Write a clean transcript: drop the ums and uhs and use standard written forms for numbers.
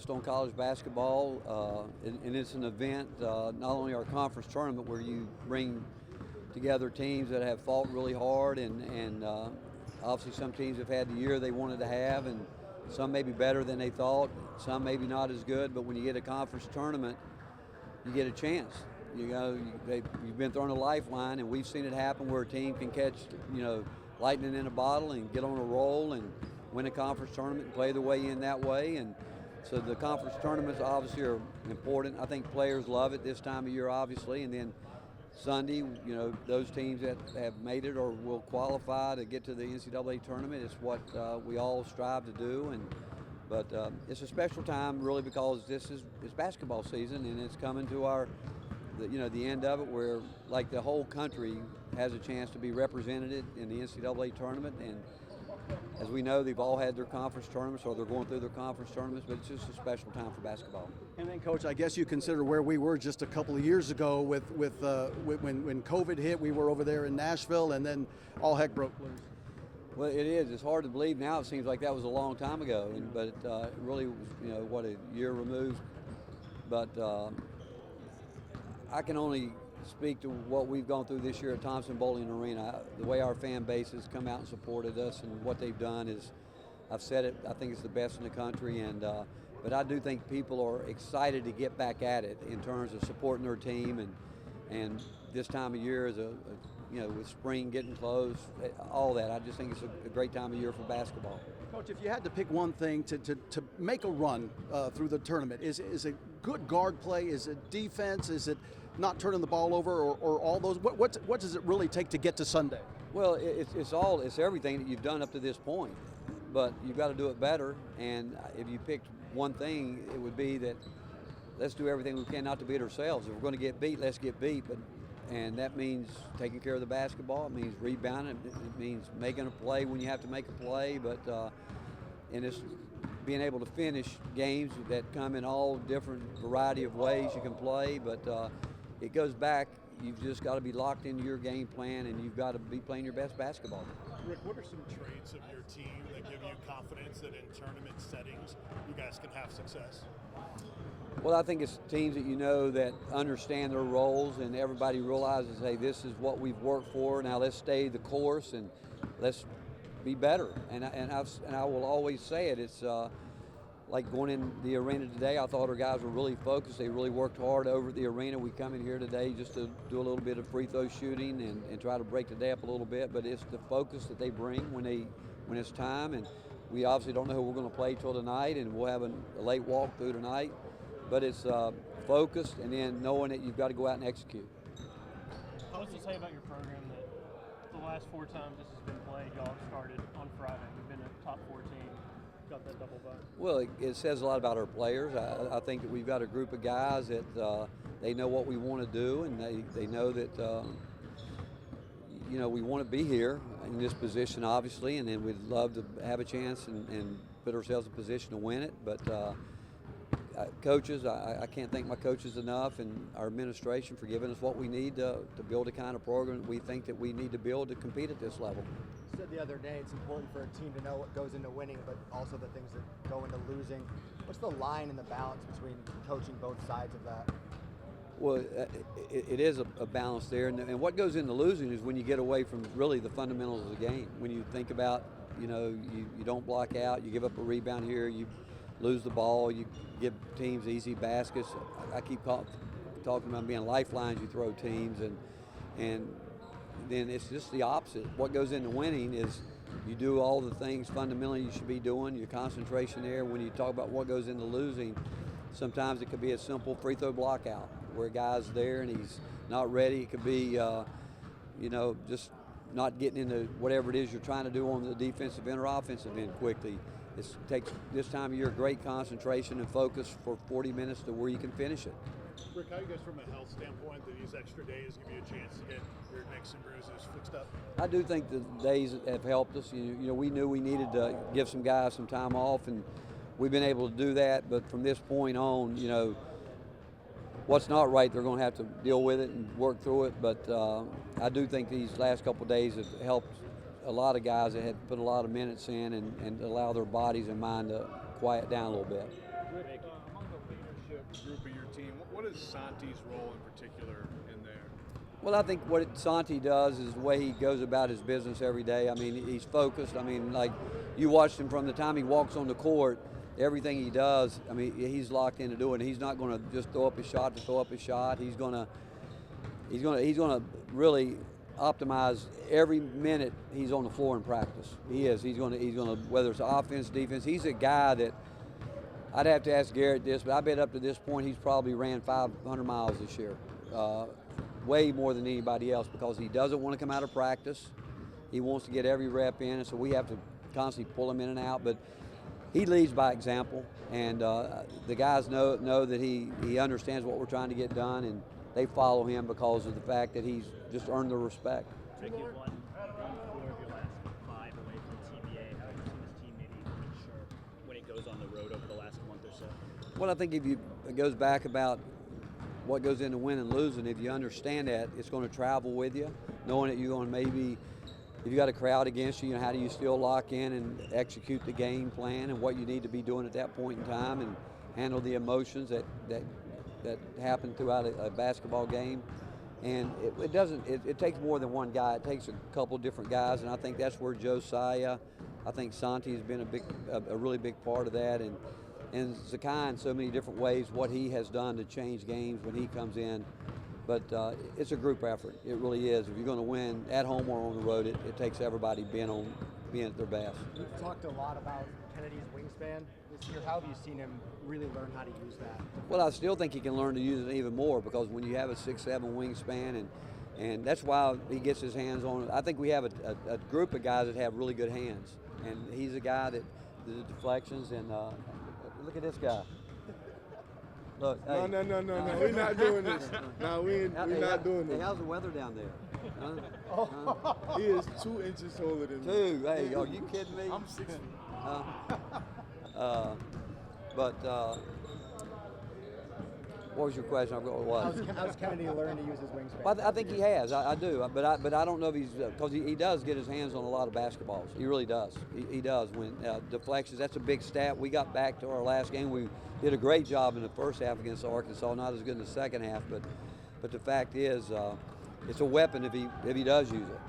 focused on college basketball, and it's an event, not only our conference tournament where you bring together teams that have fought really hard, and obviously some teams have had the year they wanted to have, and some may be better than they thought, some maybe not as good, but when you get a conference tournament, you get a chance. You've been thrown a lifeline, and we've seen it happen where a team can catch, lightning in a bottle and get on a roll and win a conference tournament and play their way in that way. And so the conference tournaments obviously are important. I think players love it this time of year, obviously. And then Sunday, those teams that have made it or will qualify to get to the NCAA tournament, it's what we all strive to do. But it's a special time really because it's basketball season, and it's coming to the end of it where like the whole country has a chance to be represented in the NCAA tournament. And as we know, they've all had their conference tournaments or they're going through their conference tournaments, but it's just a special time for basketball. And then, Coach, I guess you consider where we were just a couple of years ago with when COVID hit. We were over there in Nashville, and then all heck broke loose. Well, it is. It's hard to believe now. It seems like that was a long time ago, but it really was, a year removed. But I can only speak to what we've gone through this year at Thompson Bowling Arena. The way our fan base has come out and supported us, and what they've done is, I've said it, I think it's the best in the country. But I do think people are excited to get back at it in terms of supporting their team, and this time of year is with spring getting close, all that. I just think it's a great time of year for basketball. Coach, if you had to pick one thing to make a run through the tournament, is it good guard play? Is it defense? Is it not turning the ball over, or all those? What does it really take to get to Sunday? Well, it's everything that you've done up to this point, but you've got to do it better. And if you picked one thing, it would be that let's do everything we can not to beat ourselves. If we're going to get beat, let's get beat. And that means taking care of the basketball. It means rebounding. It means making a play when you have to make a play. And it's being able to finish games that come in all different variety of ways you can play. But it goes back. You've just got to be locked into your game plan, and you've got to be playing your best basketball. Rick, what are some traits of your team that give you confidence that in tournament settings you guys can have success? Well, I think it's teams that understand their roles, and everybody realizes, hey, this is what we've worked for. Now let's stay the course and let's be better. And I will always say it. It's like going in the arena today. I thought our guys were really focused. They really worked hard over the arena. We come in here today just to do a little bit of free throw shooting and try to break the day up a little bit. But it's the focus that they bring when it's time. And we obviously don't know who we're going to play till tonight, and we'll have a late walk through tonight. But it's focused, and then knowing that you've got to go out and execute. What does it say about your program that the last 4 times this has been played, y'all have started on Friday? You've been a top 14, got that double bye. Well, it says a lot about our players. I think that we've got a group of guys that they know what we want to do, and they know that we want to be here in this position, obviously, and then we'd love to have a chance and put ourselves in a position to win it. But coaches, I can't thank my coaches enough, and our administration for giving us what we need to build the kind of program that we think that we need to build to compete at this level. You said the other day it's important for a team to know what goes into winning, but also the things that go into losing. What's the line and the balance between coaching both sides of that? Well, it is a balance there, and what goes into losing is when you get away from really the fundamentals of the game. When you think about, you don't block out, you give up a rebound here, you lose the ball, you give teams easy baskets. I keep talking about being lifelines you throw teams, and then it's just the opposite. What goes into winning is you do all the things fundamentally you should be doing, your concentration there. When you talk about what goes into losing, sometimes it could be a simple free throw block out where a guy's there and he's not ready. It could be, just not getting into whatever it is you're trying to do on the defensive end or offensive end quickly. It takes this time of year great concentration and focus for 40 minutes to where you can finish it. Rick, how you guys from a health standpoint, do these extra days give you a chance to get your nicks and bruises fixed up? I do think the days have helped us. We knew we needed to give some guys some time off, and we've been able to do that. But from this point on, what's not right, they're going to have to deal with it and work through it. But I do think these last couple of days have helped a lot of guys that had put a lot of minutes in and allow their bodies and mind to quiet down a little bit. Among the leadership group of your team, what is Santi's role in particular in there? Well, I think what Santi does is the way he goes about his business every day. I mean, he's focused. I mean, like you watched him from the time he walks on the court, everything he does, I mean, he's locked into doing. He's not going to just throw up his shot to throw up his shot. He's going to really optimize every minute he's on the floor in practice. He is. He's going to whether it's offense, defense. He's a guy that I'd have to ask Garrett this, but I bet up to this point he's probably ran 500 miles this year. Way more than anybody else because he doesn't want to come out of practice. He wants to get every rep in, and so we have to constantly pull him in and out. But he leads by example, and the guys know that he understands what we're trying to get done, and they follow him because of the fact that he's just earned their respect. Rick, you've won 4 of your last 5 away from TBA. How have you seen this team maybe mature when it goes on the road over the last month or so? Well, I think it goes back about what goes into winning and losing. If you understand that, it's going to travel with you, knowing that you're going to maybe, if you got a crowd against you, how do you still lock in and execute the game plan and what you need to be doing at that point in time and handle the emotions that happen throughout a basketball game. And it takes more than one guy. It takes a couple different guys, and I think that's where Josiah, I think Santi has been a really big part of that, and Zakai in so many different ways, what he has done to change games when he comes in. But it's a group effort. It really is. If you're going to win at home or on the road, it takes everybody being at their best. We've talked a lot about Kennedy's wingspan this year. How have you seen him really learn how to use that? Well, I still think he can learn to use it even more because when you have a 6'7" wingspan, and that's why he gets his hands on it. I think we have a group of guys that have really good hands, and he's a guy that the deflections and look at this guy. Look. No, we're not doing this. No, we're not doing Hey, this. how's the weather down there? Huh? He is 2 inches taller than me. 2. Hey, are you kidding me? I'm 6 feet. What was your question? I forgot what it was. How's Kennedy learned to use his wingspan? Well, I think he has. I do. But I don't know if he's because he does get his hands on a lot of basketballs. He really does. He does. When deflections, that's a big stat. We got back to our last game. We did a great job in the first half against Arkansas. Not as good in the second half, but the fact is, it's a weapon if he does use it.